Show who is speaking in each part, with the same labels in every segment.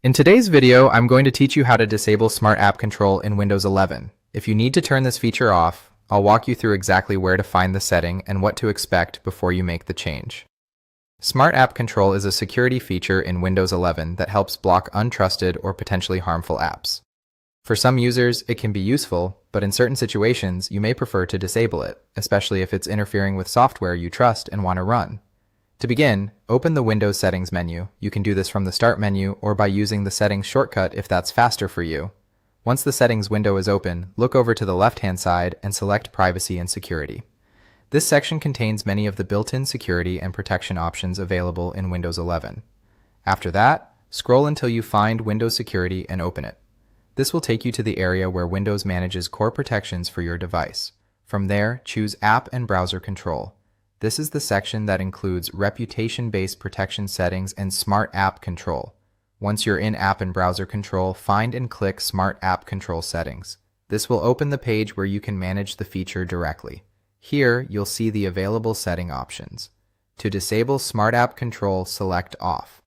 Speaker 1: In today's video, I'm going to teach you how to disable Smart App Control in Windows 11. If you need to turn this feature off, I'll walk you through exactly where to find the setting and what to expect before you make the change. Smart App Control is a security feature in Windows 11 that helps block untrusted or potentially harmful apps. For some users, it can be useful, but in certain situations, you may prefer to disable it, especially if it's interfering with software you trust and want to run. To begin, open the Windows Settings menu. You can do this from the Start menu or by using the Settings shortcut if that's faster for you. Once the Settings window is open, look over to the left-hand side and select Privacy and Security. This section contains many of the built-in security and protection options available in Windows 11. After that, scroll until you find Windows Security and open it. This will take you to the area where Windows manages core protections for your device. From there, choose App and Browser Control. This is the section that includes reputation-based protection settings and Smart App Control. Once you're in App and Browser Control, find and click Smart App Control Settings. This will open the page where you can manage the feature directly. Here, you'll see the available setting options. To disable Smart App Control, select Off.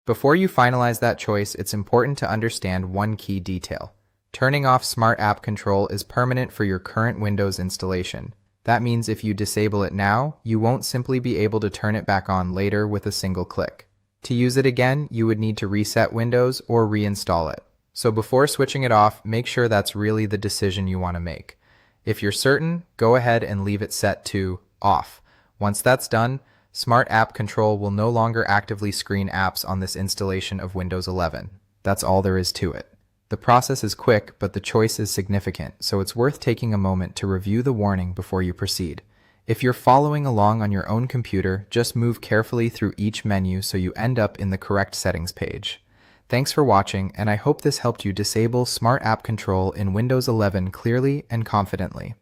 Speaker 1: Before you finalize that choice, it's important to understand one key detail. Turning off Smart App Control is permanent for your current Windows installation. That means if you disable it now, you won't simply be able to turn it back on later with a single click. To use it again, you would need to reset Windows or reinstall it. So before switching it off, make sure that's really the decision you want to make. If you're certain, go ahead and leave it set to Off. Once that's done, Smart App Control will no longer actively screen apps on this installation of Windows 11. That's all there is to it. The process is quick, but the choice is significant, so it's worth taking a moment to review the warning before you proceed. If you're following along on your own computer, just move carefully through each menu so you end up in the correct settings page. Thanks for watching, and I hope this helped you disable Smart App Control in Windows 11 clearly and confidently.